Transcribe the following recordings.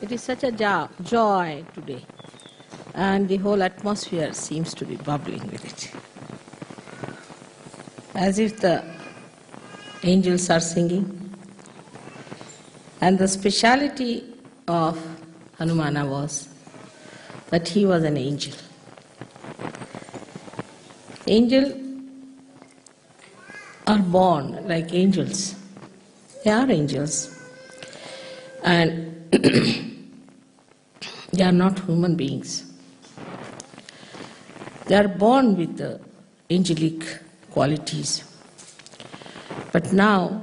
It is such a joy today, and the whole atmosphere seems to be bubbling with it. As if the angels are singing. And the speciality of Hanumana was that he was an angel. Angels are born like angels. They are angels. And they are not human beings. They are born with the angelic qualities. But now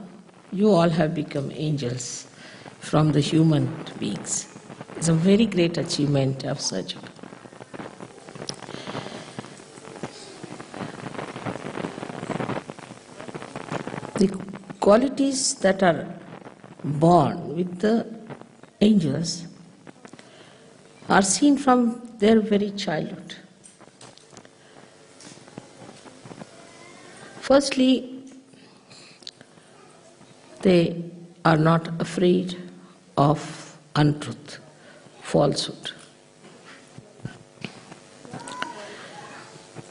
you all have become angels from the human beings. It's a very great achievement of Sajjana. The qualities that are born with the angels are seen from their very childhood. Firstly, they are not afraid of untruth, falsehood.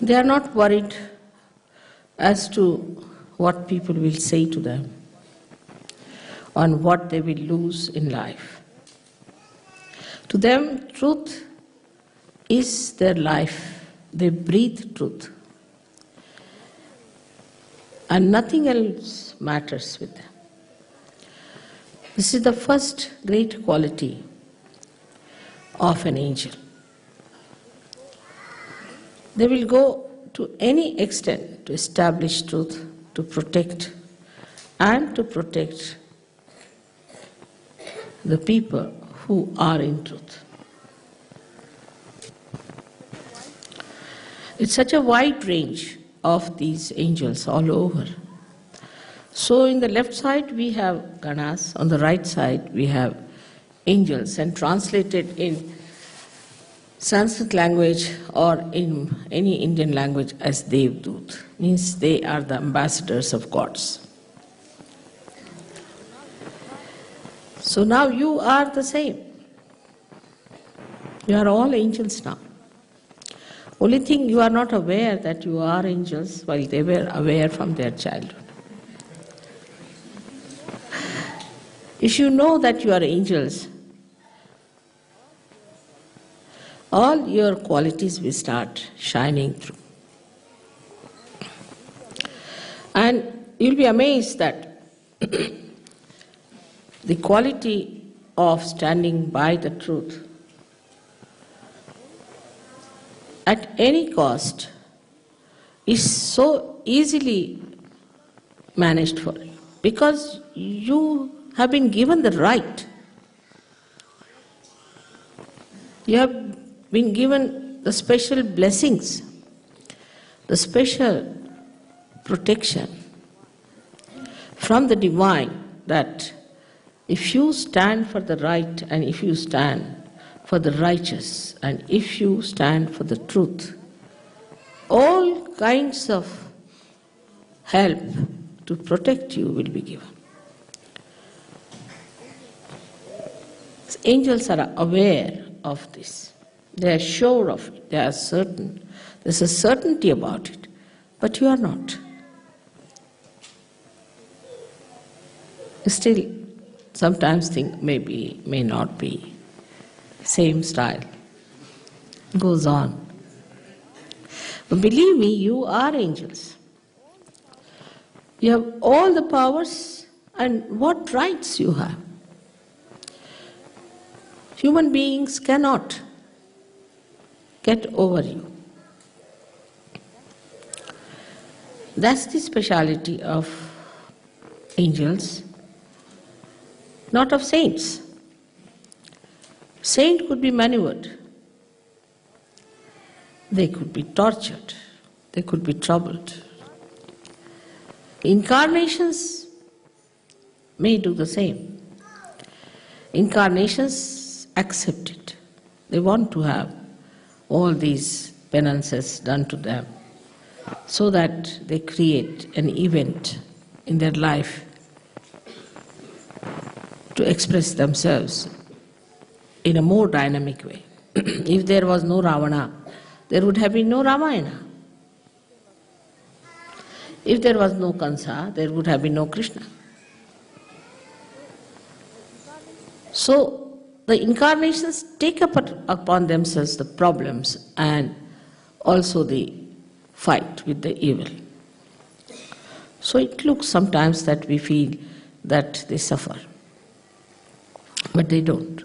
They are not worried as to what people will say to them, on what they will lose in life. To them, truth is their life. They breathe truth. And nothing else matters with them. This is the first great quality of an angel. They will go to any extent to establish truth, to protect the people who are in truth. It's such a wide range of these angels all over. So in the left side we have Ganas, on the right side we have angels, and translated in Sanskrit language or in any Indian language as Devdut, means they are the ambassadors of gods. So now you are the same. You are all angels now. Only thing, you are not aware that you are angels while they were aware from their childhood. If you know that you are angels, all your qualities will start shining through. And you'll be amazed that the quality of standing by the truth at any cost is so easily managed for you, because you have been given the right. You have been given the special blessings, the special protection from the divine, that if you stand for the right, and if you stand for the righteous, and if you stand for the truth, all kinds of help to protect you will be given. Angels are aware of this. They are sure of it. They are certain. There's a certainty about it. But you are not. Still, sometimes think maybe, may not be. Same style. Goes on. But believe me, you are angels. You have all the powers, and what rights you have. Human beings cannot get over you. That's the speciality of angels, not of saints. Saint could be maneuvered. They could be tortured. They could be troubled. Incarnations may do the same. Incarnations accept it. They want to have all these penances done to them so that they create an event in their life to express themselves in a more dynamic way. If there was no Ravana, there would have been no Ramayana. If there was no Kansa, there would have been no Krishna. So the incarnations take upon themselves the problems and also the fight with the evil. So it looks sometimes that we feel that they suffer, but they don't.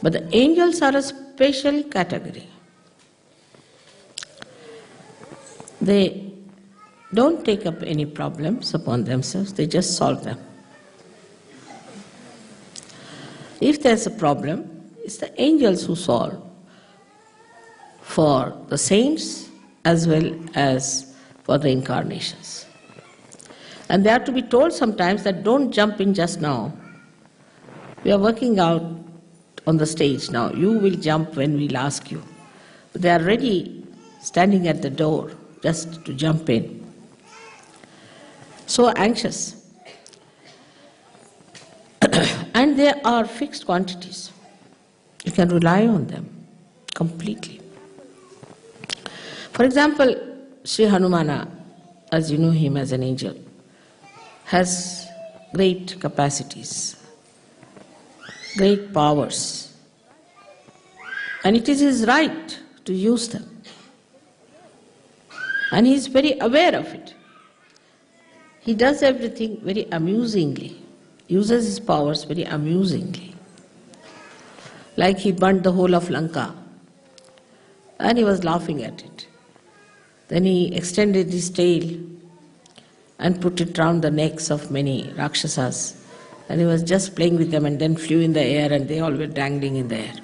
But the angels are a special category. They don't take up any problems upon themselves, they just solve them. If there's a problem, it's the angels who solve for the saints as well as for the incarnations. And they are to be told sometimes that don't jump in just now. We are working out on the stage now. You will jump when we'll ask you. But they are ready, standing at the door, just to jump in. So anxious. And they are fixed quantities. You can rely on them completely. For example, Sri Hanumana, as you know him as an angel, has great capacities, great powers, and it is his right to use them. And he is very aware of it. He does everything very amusingly, uses his powers very amusingly. Like he burnt the whole of Lanka, and he was laughing at it. Then he extended his tail and put it round the necks of many Rakshasas, and he was just playing with them and then flew in the air and they all were dangling in the air.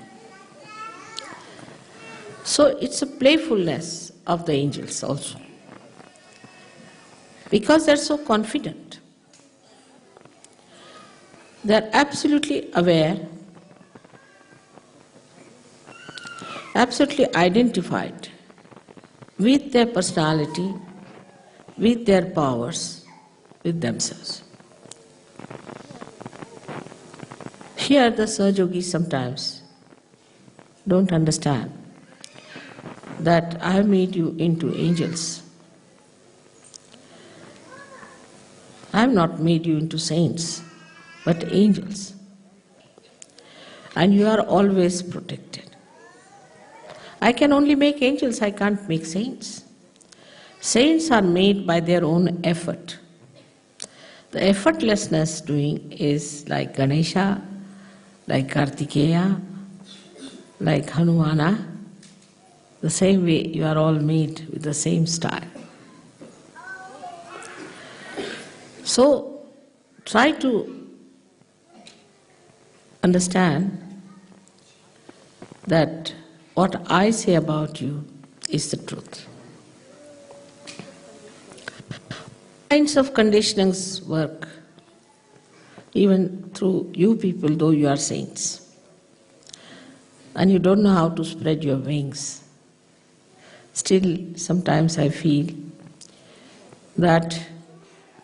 So it's a playfulness of the angels also. Because they're so confident. They're absolutely aware, absolutely identified with their personality, with their powers, with themselves. Here the Sahajogis sometimes don't understand that I have made you into angels. I have not made you into saints, but angels. And you are always protected. I can only make angels, I can't make saints. Saints are made by their own effort. The effortlessness doing is like Ganesha, like Kartikeya, like Hanumana. The same way you are all made with the same style. So try to understand that what I say about you is the truth. Kinds of conditionings work even through you people, though you are saints. And you don't know how to spread your wings. Still, sometimes I feel that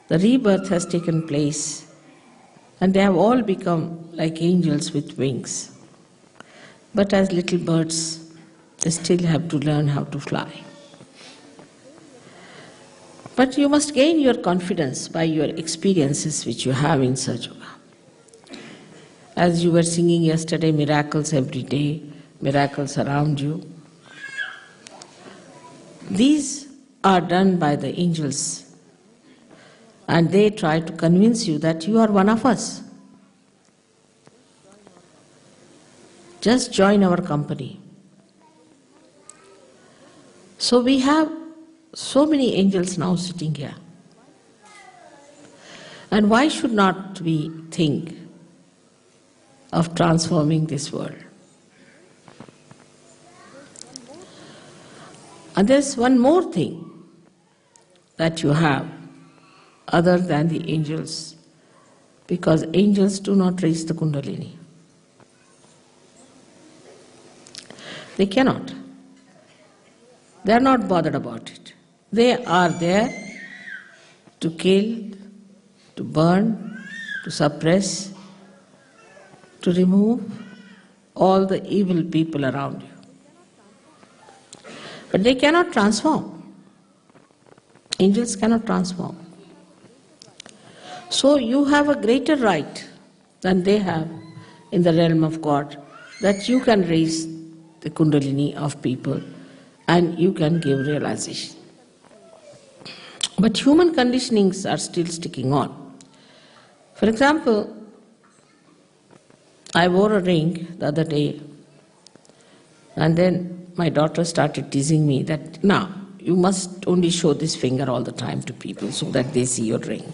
the rebirth has taken place and they have all become like angels with wings. But as little birds, they still have to learn how to fly. But you must gain your confidence by your experiences which you have in Sahaja Yoga. As you were singing yesterday, miracles every day, miracles around you. These are done by the angels, and they try to convince you that you are one of us. Just join our company. So we have so many angels now sitting here. And why should not we think of transforming this world? And there's one more thing that you have other than the angels, because angels do not raise the Kundalini. They cannot. They are not bothered about it. They are there to kill, to burn, to suppress, to remove all the evil people around you. But they cannot transform. Angels cannot transform. So you have a greater right than they have in the realm of God, that you can raise the Kundalini of people and you can give realization. But human conditionings are still sticking on. For example, I wore a ring the other day, and then my daughter started teasing me that, now, you must only show this finger all the time to people so that they see your ring.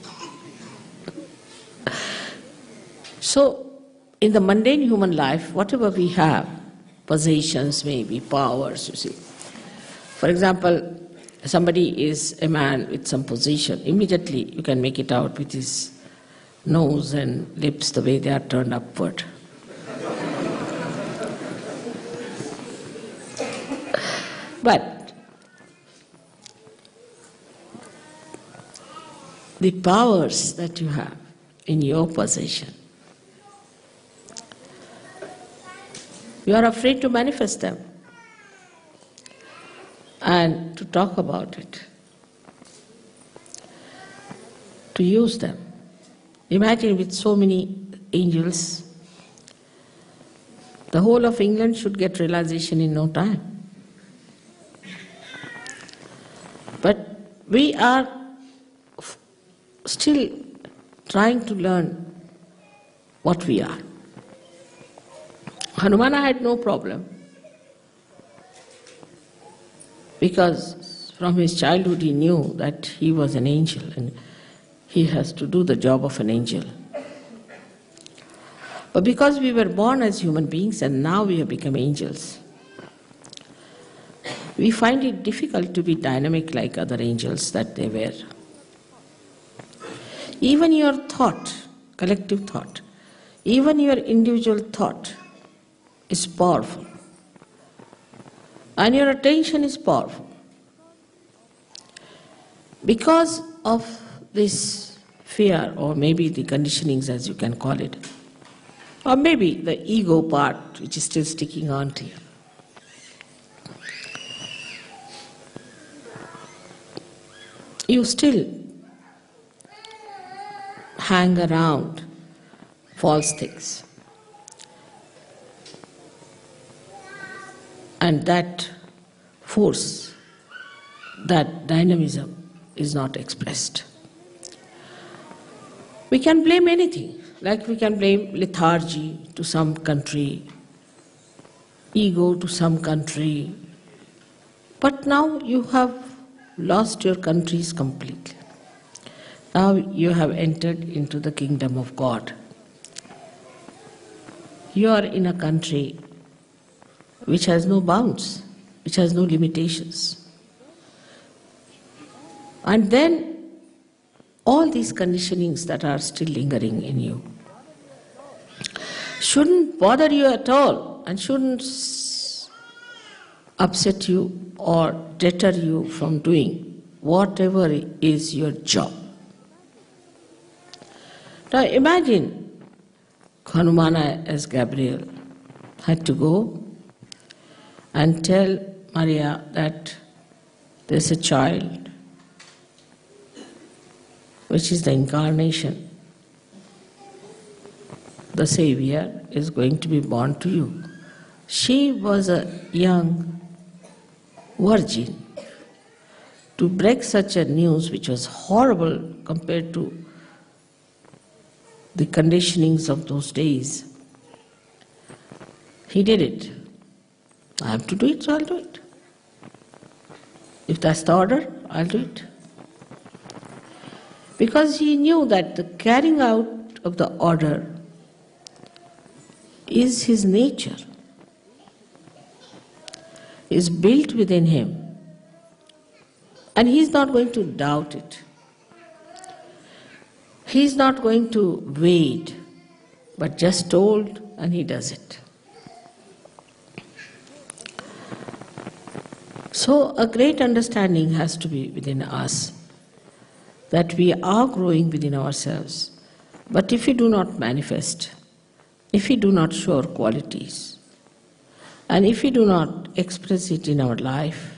So, in the mundane human life, whatever we have, possessions, maybe powers, you see. For example, somebody is a man with some position, immediately you can make it out with his nose and lips the way they are turned upward. But the powers that you have in your possession, you are afraid to manifest them and to talk about it, to use them. Imagine with so many angels, the whole of England should get realization in no time. But we are still trying to learn what we are. Hanumana had no problem, because from his childhood he knew that he was an angel and he has to do the job of an angel. But because we were born as human beings and now we have become angels, we find it difficult to be dynamic like other angels that they were. Even your thought, collective thought, even your individual thought is powerful. And your attention is powerful. Because of this fear, or maybe the conditionings as you can call it, or maybe the ego part which is still sticking on to you, you still hang around false things. And that force, that dynamism is not expressed. We can blame anything, like we can blame lethargy to some country, ego to some country, but now you have lost your countries completely. Now you have entered into the kingdom of God. You are in a country which has no bounds, which has no limitations. And then all these conditionings that are still lingering in you shouldn't bother you at all and shouldn't upset you or deter you from doing whatever is your job. Now imagine Hanumana as Gabriel had to go and tell Maria that there's a child which is the incarnation. The Savior is going to be born to you. She was a young virgin. To break such a news, which was horrible compared to the conditionings of those days, he did it. I have to do it, so I'll do it. If that's the order, I'll do it. Because he knew that the carrying out of the order is his nature, is built within him, and he's not going to doubt it. He's not going to wait, but just told and he does it. So a great understanding has to be within us, that we are growing within ourselves. But if we do not manifest, if we do not show our qualities, and if we do not express it in our life,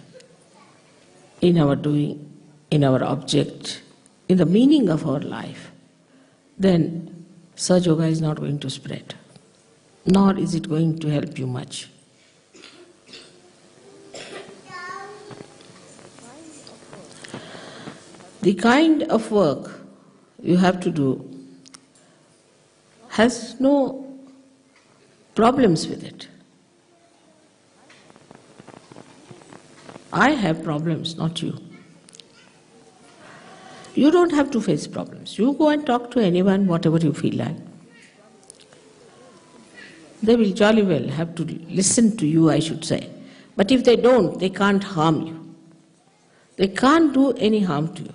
in our doing, in our object, in the meaning of our life, then Sahaja Yoga is not going to spread, nor is it going to help you much. The kind of work you have to do has no problems with it. I have problems, not you. You don't have to face problems. You go and talk to anyone, whatever you feel like. They will jolly well have to listen to you, I should say. But if they don't, they can't harm you. They can't do any harm to you.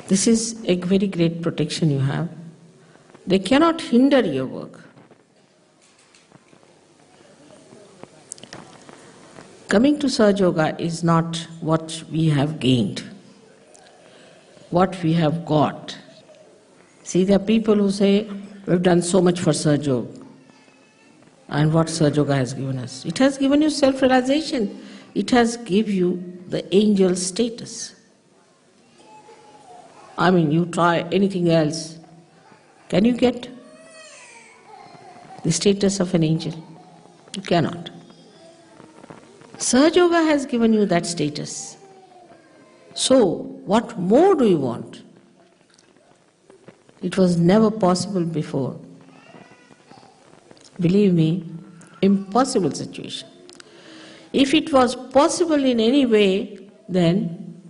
This is a very great protection you have. They cannot hinder your work. Coming to Sahaja Yoga is not what we have gained, what we have got. See, there are people who say, we've done so much for Sahaja Yoga. And what Sahaja Yoga has given us? It has given you self-realization. It has given you the angel status. I mean, you try anything else, can you get the status of an angel? You cannot. Sahaja Yoga has given you that status. So, what more do you want? It was never possible before. Believe me, impossible situation. If it was possible in any way, then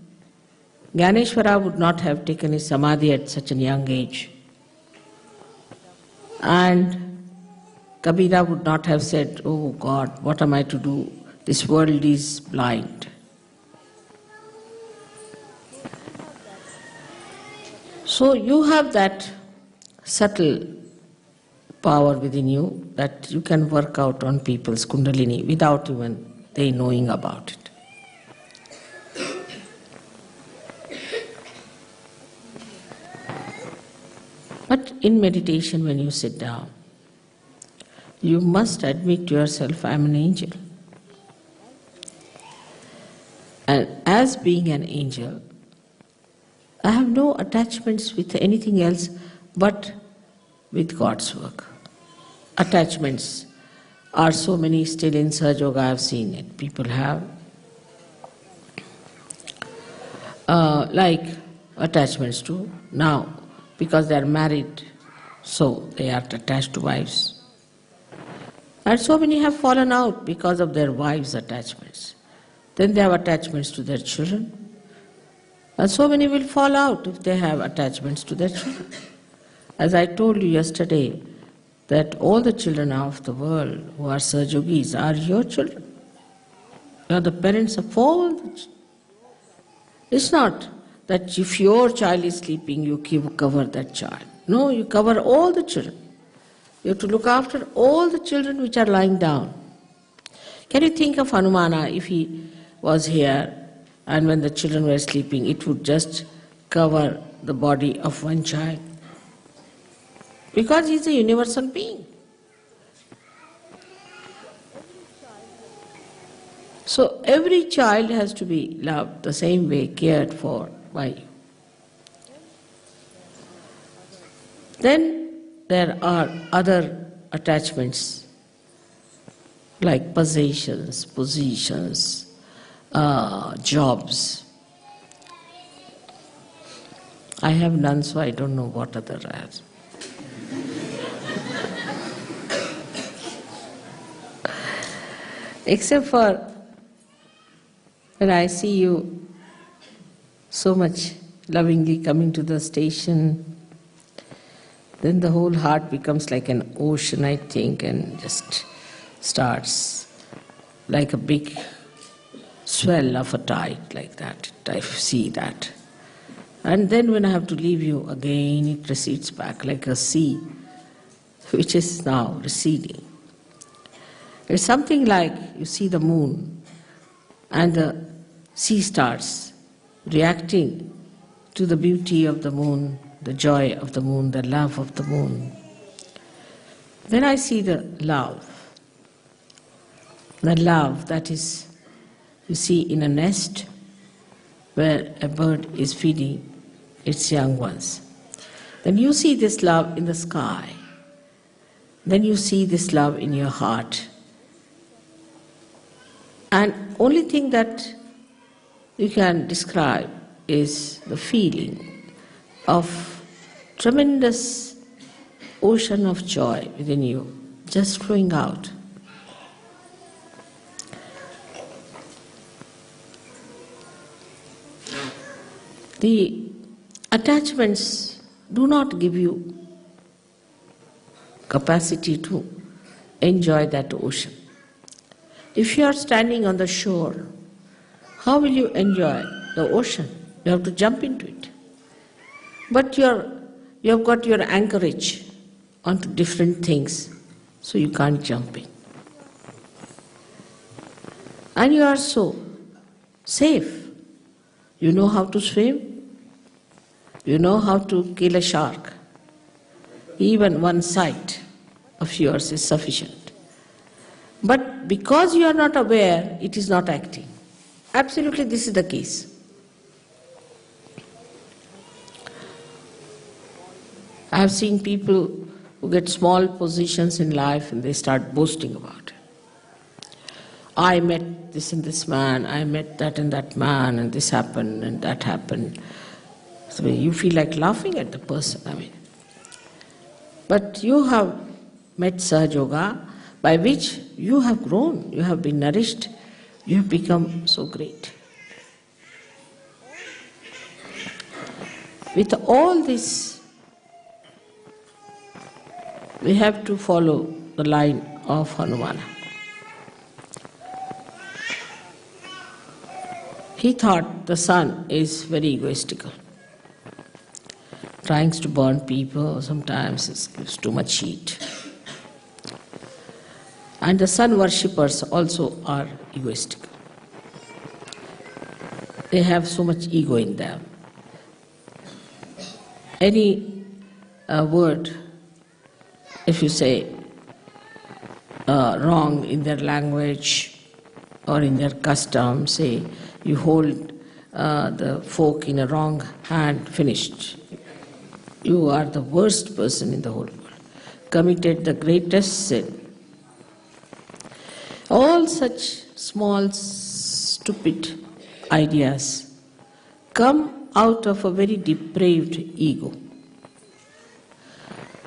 Gyaneshwara would not have taken his samadhi at such a young age. And Kabira would not have said, oh God, what am I to do? This world is blind. So you have that subtle power within you that you can work out on people's kundalini without even they knowing about it. But in meditation, when you sit down, you must admit to yourself, I am an angel. And as being an angel, I have no attachments with anything else but with God's work. Attachments are so many still in Sahaja Yoga, I have seen it. People have like attachments to now, because they are married, so they are attached to wives. And so many have fallen out because of their wives' attachments. Then they have attachments to their children. And so many will fall out if they have attachments to their children. As I told you yesterday, that all the children of the world who are Sahaja Yogis are your children. You are the parents of all the children. It's not that if your child is sleeping, you cover that child. No, you cover all the children. You have to look after all the children which are lying down. Can you think of Hanumana if he was here and when the children were sleeping, it would just cover the body of one child? Because he is a universal being. So every child has to be loved the same way, cared for by you. Then there are other attachments like possessions, positions, jobs. I have none, so I don't know what other I have. Except for when I see you so much lovingly coming to the station, then the whole heart becomes like an ocean, I think, and just starts like a big swell of a tide, like that. I see that. And then when I have to leave you, again it recedes back like a sea, which is now receding. It's something like you see the moon and the sea starts reacting to the beauty of the moon the joy of the moon, the love of the moon. Then I see the love that is, you see, in a nest where a bird is feeding its young ones. Then you see this love in the sky. Then you see this love in your heart. And only thing that you can describe is the feeling of tremendous ocean of joy within you, just flowing out. The attachments do not give you capacity to enjoy that ocean. If you are standing on the shore, how will you enjoy the ocean? You have to jump into it. But you have got your anchorage onto different things, so you can't jump in. And you are so safe. You know how to swim. You know how to kill a shark. Even one sight of yours is sufficient. But because you are not aware, it is not acting. Absolutely, this is the case. I have seen people who get small positions in life and they start boasting about it. I met this and this man, I met that and that man, and this happened and that happened. So you feel like laughing at the person, But you have met Sahaja Yoga, by which you have grown, you have been nourished, you have become so great. With all this, we have to follow the line of Hanumana. He thought the sun is very egoistical, trying to burn people, sometimes it gives too much heat. And the sun worshippers also are egoistical. They have so much ego in them. Any word, if you say wrong in their language or in their custom, say you hold the fork in a wrong hand, finished. You are the worst person in the whole world, committed the greatest sin. All such small, stupid ideas come out of a very depraved ego.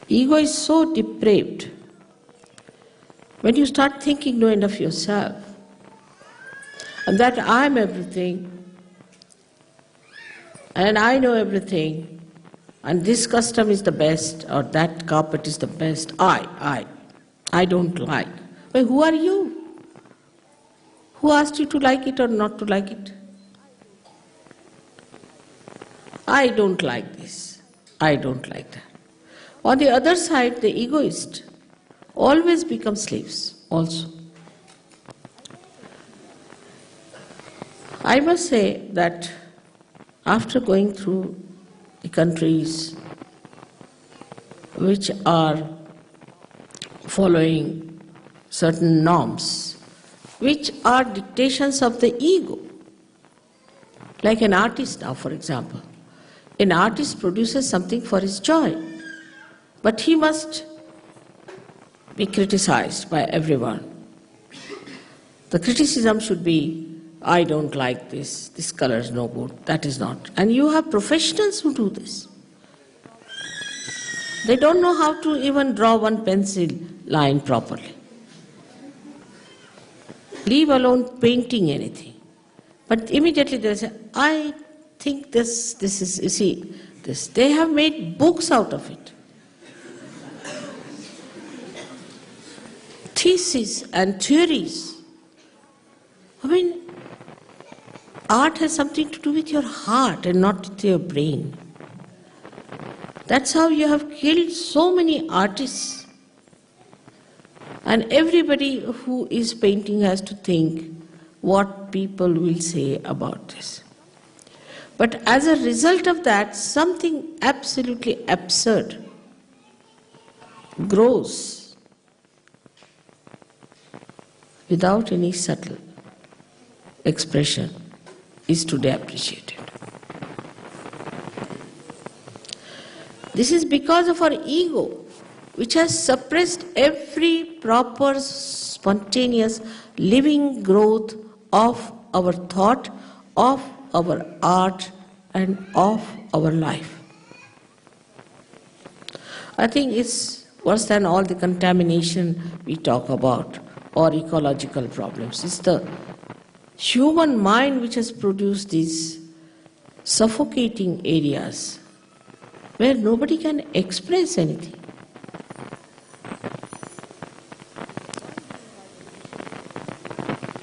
Ego is so depraved. When you start thinking no end of yourself, and that I am everything, and I know everything, and this custom is the best, or that carpet is the best, I don't like. Well, who are you? Who asked you to like it or not to like it? I don't like this, I don't like that. On the other side, the egoist always becomes slaves also. I must say that after going through the countries which are following certain norms, which are dictations of the ego, like an artist now, for example. An artist produces something for his joy, but he must be criticized by everyone. The criticism should be, I don't like this, this color is no good, that is not. And you have professionals who do this. They don't know how to even draw one pencil line properly. Leave alone painting anything. But immediately they say, I think this is, you see, this. They have made books out of it. Theses and theories. I mean, art has something to do with your heart and not with your brain. That's how you have killed so many artists. And everybody who is painting has to think what people will say about this. But as a result of that, something absolutely absurd grows without any subtle expression is today appreciated. This is because of our ego, which has suppressed every proper, spontaneous, living growth of our thought, of our art, and of our life. I think it's worse than all the contamination we talk about or ecological problems. It's the human mind which has produced these suffocating areas where nobody can express anything.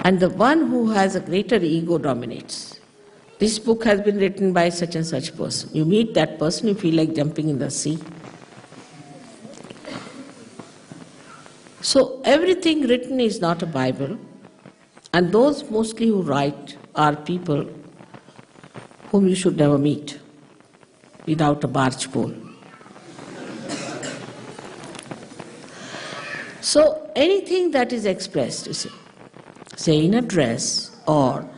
And the one who has a greater ego dominates. This book has been written by such and such person. You meet that person, you feel like jumping in the sea. So everything written is not a Bible, and those mostly who write are people whom you should never meet without a barge pole. So anything that is expressed, you see, say in a dress or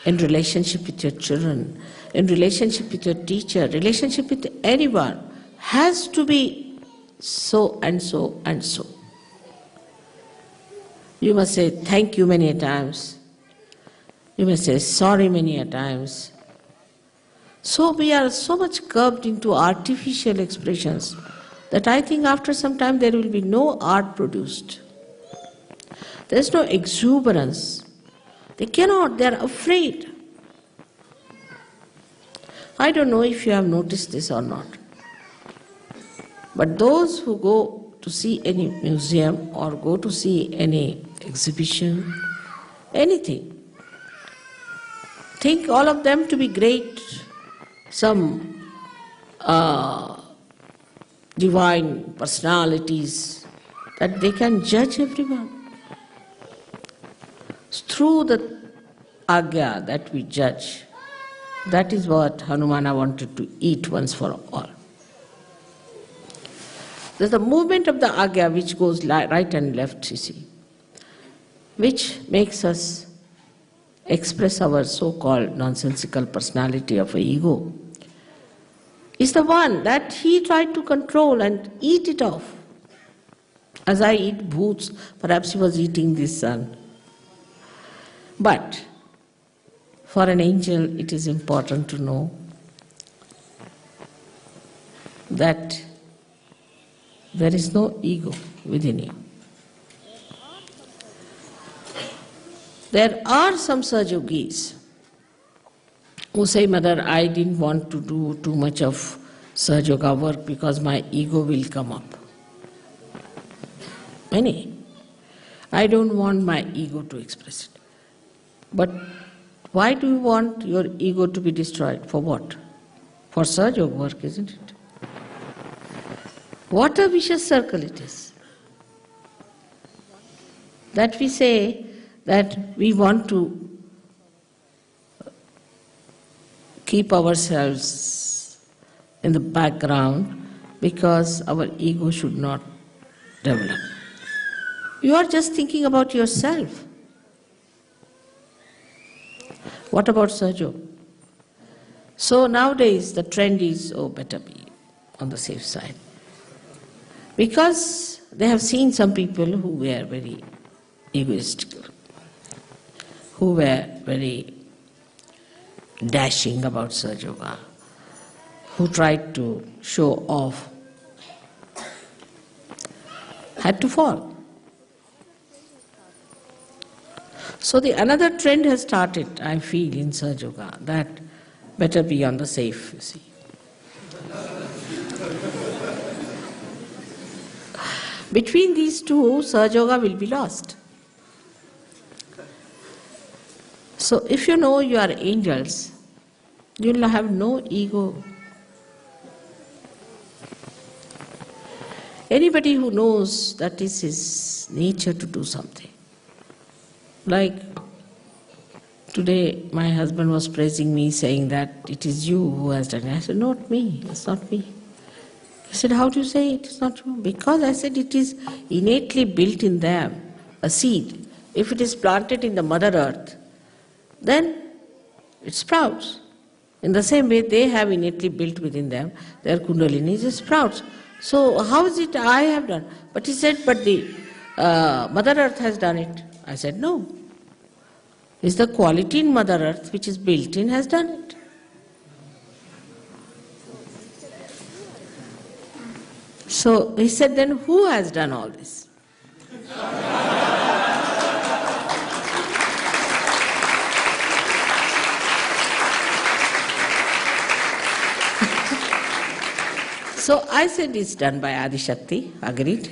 in relationship with your children, in relationship with your teacher, relationship with anyone, has to be so and so and so. You must say thank you many a times. You must say sorry many a times. So we are so much curbed into artificial expressions that I think after some time there will be no art produced. There is no exuberance. They cannot, they are afraid. I don't know if you have noticed this or not. But those who go to see any museum or go to see any exhibition, anything, think all of them to be great, some divine personalities, that they can judge everyone. Through the agya that we judge, that is what Hanumana wanted to eat once for all. There's the movement of the agya which goes right and left, you see, which makes us express our so-called nonsensical personality of an ego, is the one that he tried to control and eat it off. As I eat bhoots, perhaps he was eating the sun. But for an angel, it is important to know that there is no ego within you. There are some Sahaja Yogis who say, Mother, I didn't want to do too much of Sahaja Yoga work because my ego will come up. Many. I don't want my ego to express it. But why do you want your ego to be destroyed? For what? For Sahaja Yoga work, isn't it? What a vicious circle it is. That we say that we want to keep ourselves in the background because our ego should not develop. You are just thinking about yourself. What about Sahaja Yoga? So nowadays the trend is, better be on the safe side. Because they have seen some people who were very egoistical, who were very dashing about Sahaja Yoga, who tried to show off, had to fall. So another trend has started, I feel, in Sahaja Yoga, that better be on the safe, you see. Between these two, Sahaja Yoga will be lost. So if you know you are angels, you will have no ego. Anybody who knows that is his nature to do something, like Today my husband was praising me, saying that it is you who has done it. I said, not me, it's not me. He said, how do you say it is not you? Because I said it is innately built in them, a seed. If it is planted in the Mother Earth, then it sprouts. In the same way, they have innately built within them, their Kundalini just sprouts. So how is it I have done? But he said, but the Mother Earth has done it. I said, no. It's the quality in Mother Earth which is built in has done it. So he said, then who has done all this? So I said it's done by Adi Shakti, agreed.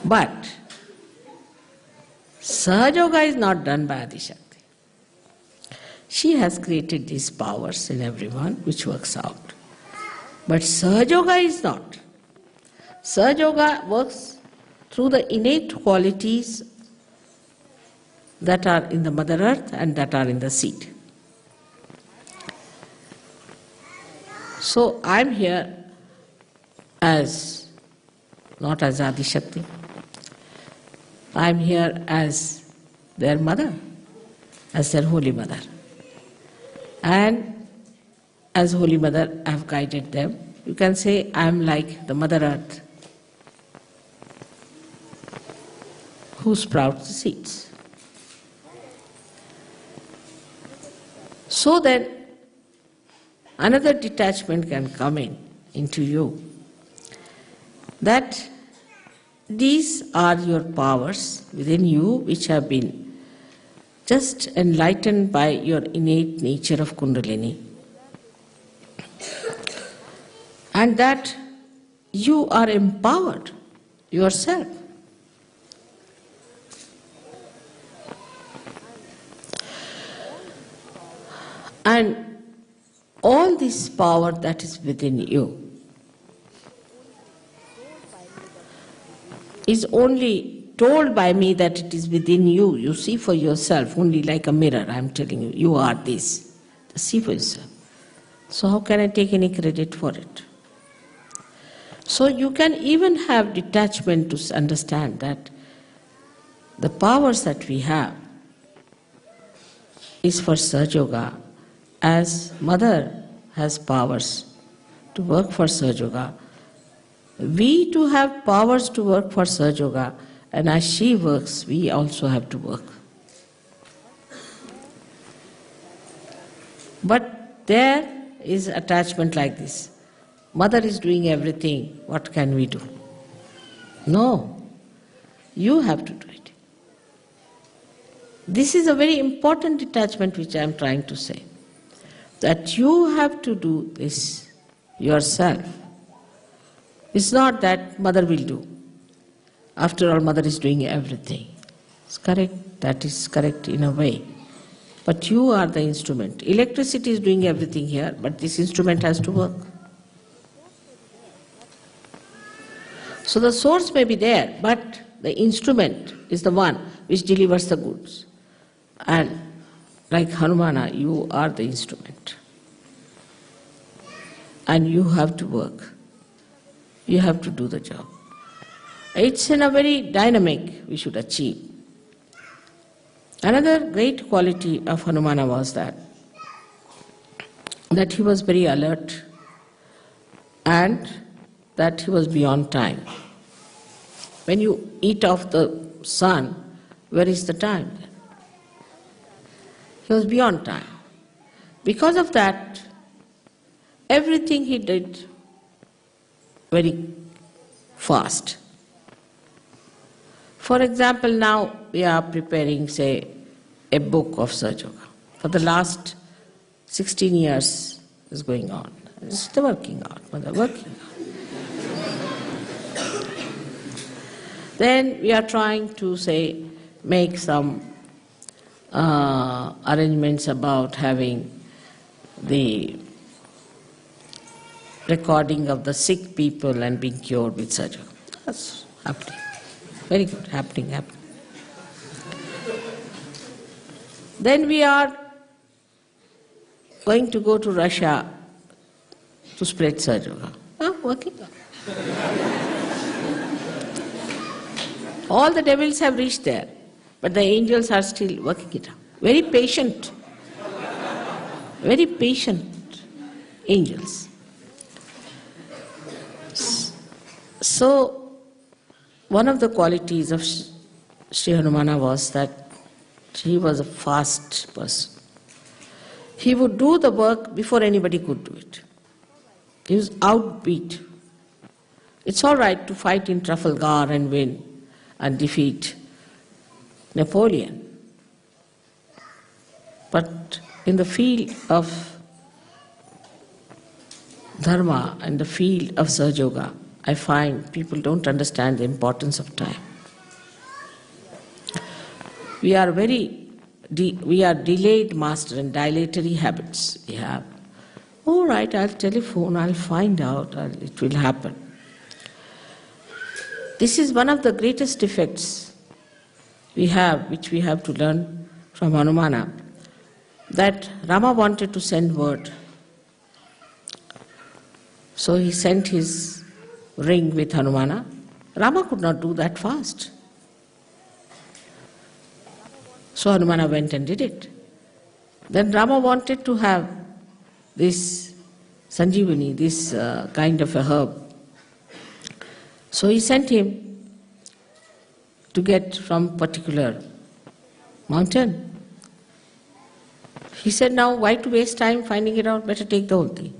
But Sahaja Yoga is not done by Adi Shakti. She has created these powers in everyone which works out. But Sahaja Yoga is not. Sahaja Yoga works through the innate qualities that are in the Mother Earth and that are in the seed. So I'm here as, not as Adi Shakti, I'm here as their mother, as their Holy Mother. And as Holy Mother, I have guided them. You can say I'm like the Mother Earth who sprouts the seeds. So then, another detachment can come into you, that these are your powers within you which have been just enlightened by your innate nature of Kundalini, and that you are empowered yourself. And all this power that is within you is only told by me that it is within you. You see for yourself, only like a mirror, I am telling you, you are this. See for yourself. So how can I take any credit for it? So you can even have detachment to understand that the powers that we have is for Sahaja Yoga, as Mother has powers to work for Sahaja Yoga. We too have powers to work for Sahaja Yoga, and as she works, we also have to work. But there is attachment like this. Mother is doing everything, what can we do? No, you have to do it. This is a very important detachment which I am trying to say. That you have to do this yourself. It's not that Mother will do. After all, Mother is doing everything. It's correct, that is correct in a way. But you are the instrument. Electricity is doing everything here, but this instrument has to work. So the source may be there, but the instrument is the one which delivers the goods. And like Hanumana, you are the instrument. And you have to work. You have to do the job. It's in a very dynamic we should achieve. Another great quality of Hanumana was that he was very alert and that he was beyond time. When you eat off the sun, where is the time? He was beyond time. Because of that, everything he did very fast. For example, now we are preparing, say, a book of Sahaja Yoga. For the last 16 years is going on. It's the working out, Mother, working out. Then we are trying to, say, make some arrangements about having the recording of the sick people and being cured with Sahaja Yoga. That's happening. Very good, happening. Then we are going to go to Russia to spread Sahaja Yoga. Working. All the devils have reached there, but the angels are still working it out. Very patient angels. So, one of the qualities of Sri Hanumana was that he was a fast person. He would do the work before anybody could do it. He was outbeat. It's all right to fight in Trafalgar and win and defeat Napoleon. But in the field of dharma and the field of Sahaja Yoga, I find people don't understand the importance of time. We are delayed master and dilatory habits we have. All right, I'll telephone, I'll find out, it will happen. This is one of the greatest defects we have, which we have to learn from Hanumana, that Rama wanted to send word. So he sent his ring with Hanumana. Rama could not do that fast. So Hanumana went and did it. Then Rama wanted to have this Sanjeevani, this kind of a herb. So he sent him to get from particular mountain. He said, now why to waste time finding it out, better take the whole thing.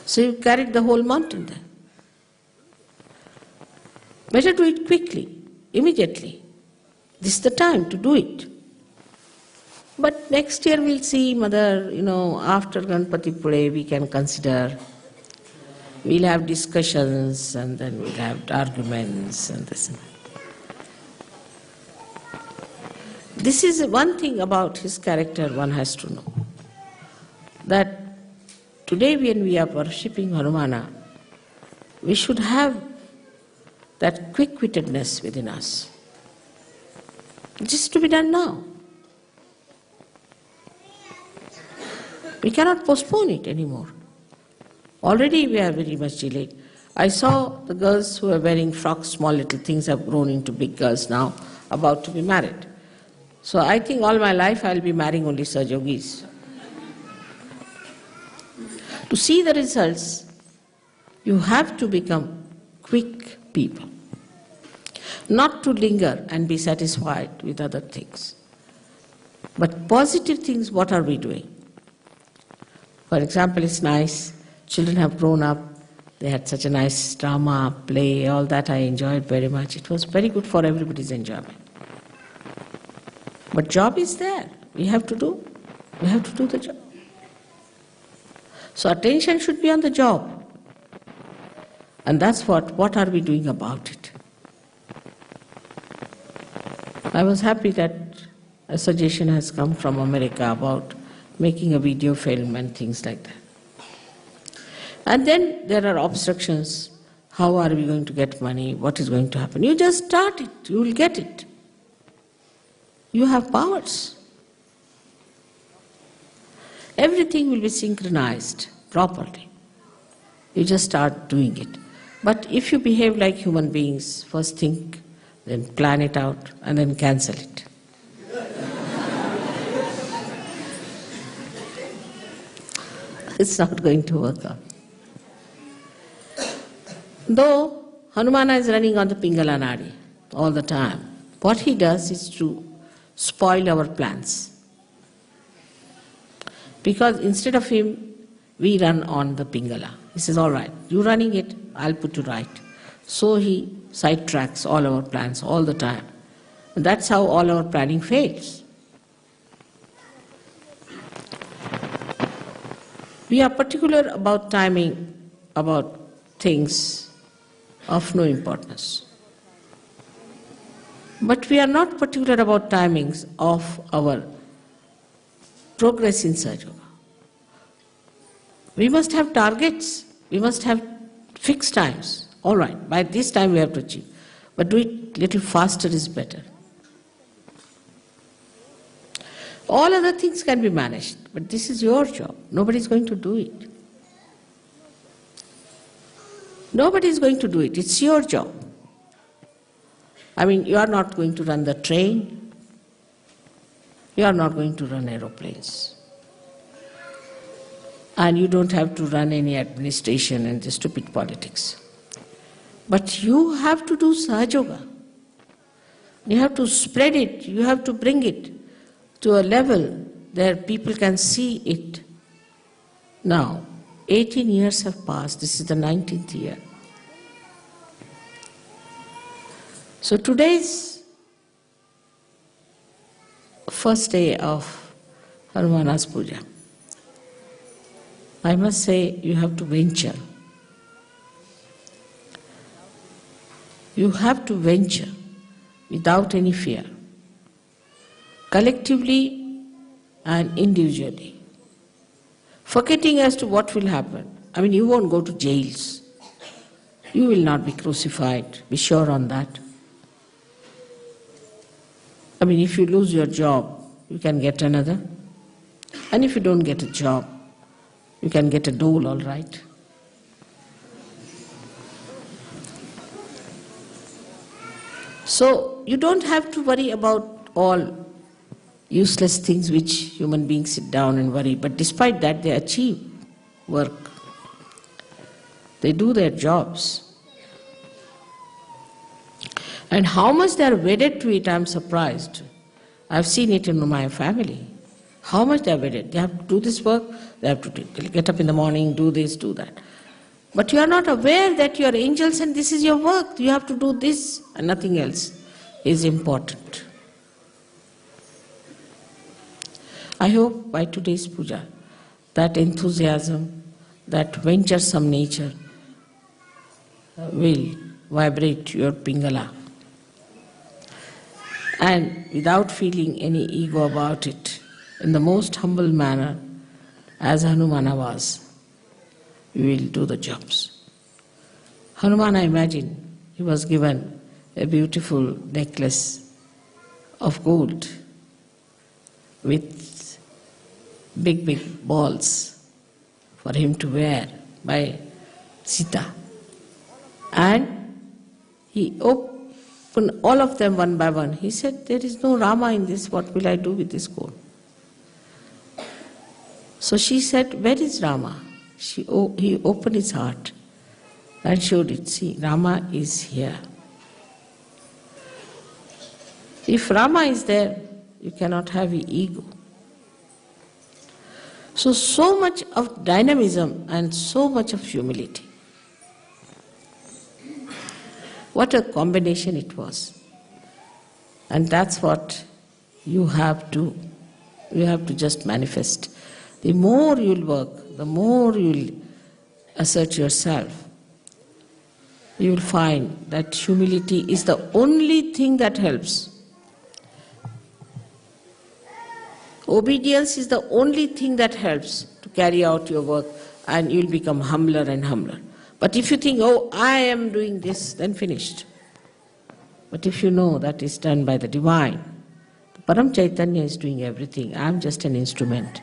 So he carried the whole mountain there. Better do it quickly, immediately. This is the time to do it. But next year we'll see, Mother, after Ganpati Pule we can consider. We'll have discussions and then we'll have arguments and this and that. This is one thing about his character one has to know. That today when we are worshipping Hanumana, we should have that quick-wittedness within us. It is to be done now. We cannot postpone it anymore. Already we are very much delayed. I saw the girls who are wearing frocks, small little things, have grown into big girls now, about to be married. So I think all my life I will be marrying only Sahaja Yogis. To see the results, you have to become quick people. Not to linger and be satisfied with other things. But positive things, what are we doing? For example, it's nice, children have grown up, they had such a nice drama, play, all that I enjoyed very much. It was very good for everybody's enjoyment. But job is there, we have to do the job. So attention should be on the job. And that's what are we doing about it? I was happy that a suggestion has come from America about making a video film and things like that. And then there are obstructions. How are we going to get money? What is going to happen? You just start it, you will get it. You have powers. Everything will be synchronized properly. You just start doing it. But if you behave like human beings, first think, then plan it out, and then cancel it. It's not going to work out. Though Hanumana is running on the Pingala Nadi all the time, what he does is to spoil our plans. Because instead of him, we run on the Pingala. He says, all right, you running it, I'll put you right. So he sidetracks all our plans all the time. And that's how all our planning fails. We are particular about timing, about things of no importance. But we are not particular about timings of our progress in Sahaja Yoga. We must have targets, we must have fixed times. All right, by this time we have to achieve. But do it little faster is better. All other things can be managed, but this is your job. Nobody is going to do it. Nobody is going to do it. It's your job. I mean, you are not going to run the train. You are not going to run aeroplanes. And you don't have to run any administration and the stupid politics. But you have to do Sahaja. You have to spread it. You have to bring it to a level where people can see it. Now, 18 years have passed. This is the 19th year. So today's first day of Hanumana's Puja. I must say, you have to venture. You have to venture without any fear, collectively and individually, forgetting as to what will happen. I mean, you won't go to jails. You will not be crucified, be sure on that. I mean, if you lose your job, you can get another. And if you don't get a job, you can get a dole, all right. So, you don't have to worry about all useless things which human beings sit down and worry. But despite that, they achieve work. They do their jobs. And how much they are wedded to it, I am surprised. I have seen it in my family. How much they are wedded. They have to do this work, they have to get up in the morning, do this, do that. But you are not aware that you are angels and this is your work. You have to do this and nothing else is important. I hope by today's puja, that enthusiasm, that venturesome nature will vibrate your Pingala. And without feeling any ego about it, in the most humble manner, as Hanumana was, we will do the jobs. Hanuman, I imagine, he was given a beautiful necklace of gold with big, big balls for him to wear by Sita. And he opened all of them one by one. He said, there is no Rama in this, what will I do with this gold? So she said, where is Rama? He opened his heart and showed it. See, Rama is here. If Rama is there, you cannot have an ego. So much of dynamism and so much of humility. What a combination it was. And that's what you have to just manifest. The more you'll work, the more you'll assert yourself, you will find that humility is the only thing that helps. Obedience is the only thing that helps to carry out your work, and you'll become humbler and humbler. But if you think, oh, I am doing this, then finished. But if you know that is done by the Divine, the Param Chaitanya is doing everything, I am just an instrument.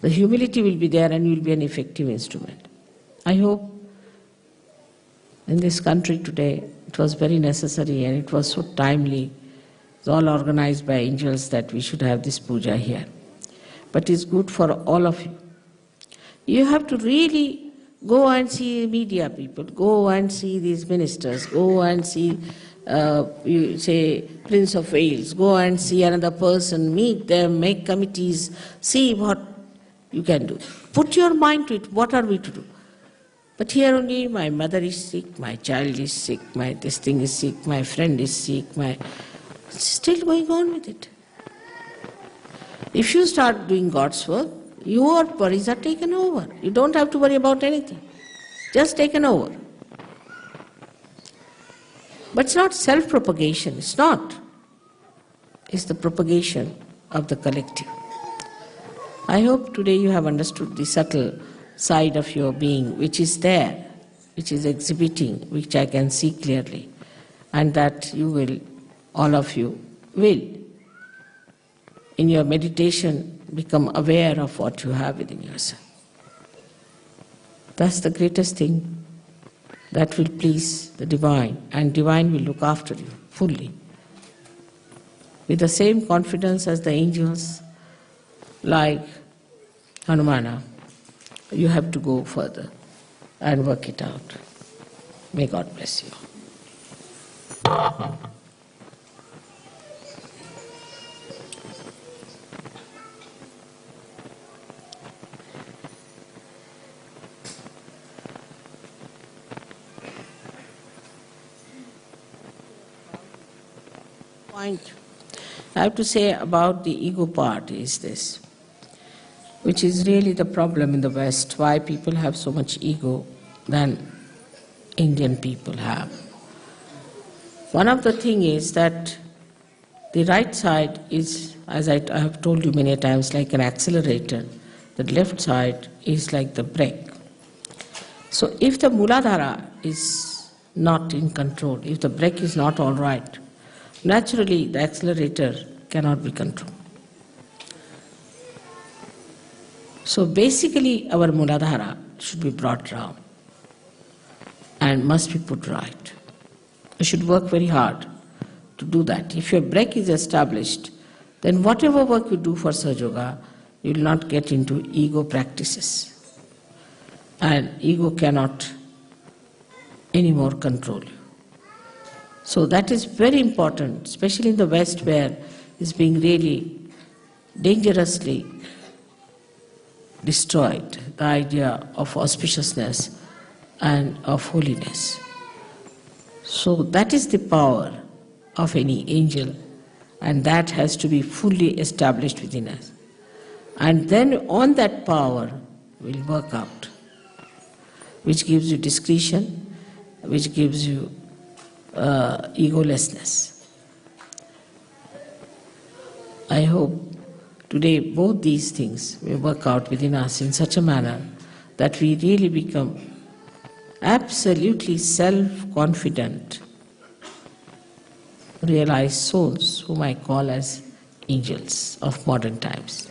The humility will be there and you will be an effective instrument. I hope in this country today it was very necessary and it was so timely. It's all organized by angels that we should have this puja here. But it's good for all of you. You have to really go and see media people, go and see these ministers, go and see, you say, Prince of Wales, go and see another person, meet them, make committees, see what you can do. Put your mind to it, what are we to do? But here only, my mother is sick, my child is sick, my this thing is sick, my friend is sick, still going on with it. If you start doing God's work, your worries are taken over. You don't have to worry about anything. Just taken over. But it's not self-propagation, it's not. It's the propagation of the collective. I hope today you have understood the subtle side of your being, which is there, which is exhibiting, which I can see clearly, and that you will, all of you, will in your meditation, become aware of what you have within yourself. That's the greatest thing that will please the Divine, and Divine will look after you fully. With the same confidence as the angels, like Hanumana, you have to go further and work it out. May God bless you. Point I have to say about the ego part is this, which is really the problem in the West, why people have so much ego than Indian people have. One of the things is that the right side is, as I have told you many times, like an accelerator. The left side is like the brake. So if the Muladhara is not in control, if the brake is not all right, naturally the accelerator cannot be controlled. So basically our Muladhara should be brought down and must be put right. You should work very hard to do that. If your brake is established, then whatever work you do for Sahaja Yoga, you will not get into ego practices. And ego cannot anymore control you. So that is very important, especially in the West where it's being really dangerously destroyed, the idea of auspiciousness and of holiness. So that is the power of any angel, and that has to be fully established within us. And then on that power will work out, which gives you discretion, which gives you egolessness. I hope today both these things will work out within us in such a manner that we really become absolutely self-confident, realized souls whom I call as angels of modern times.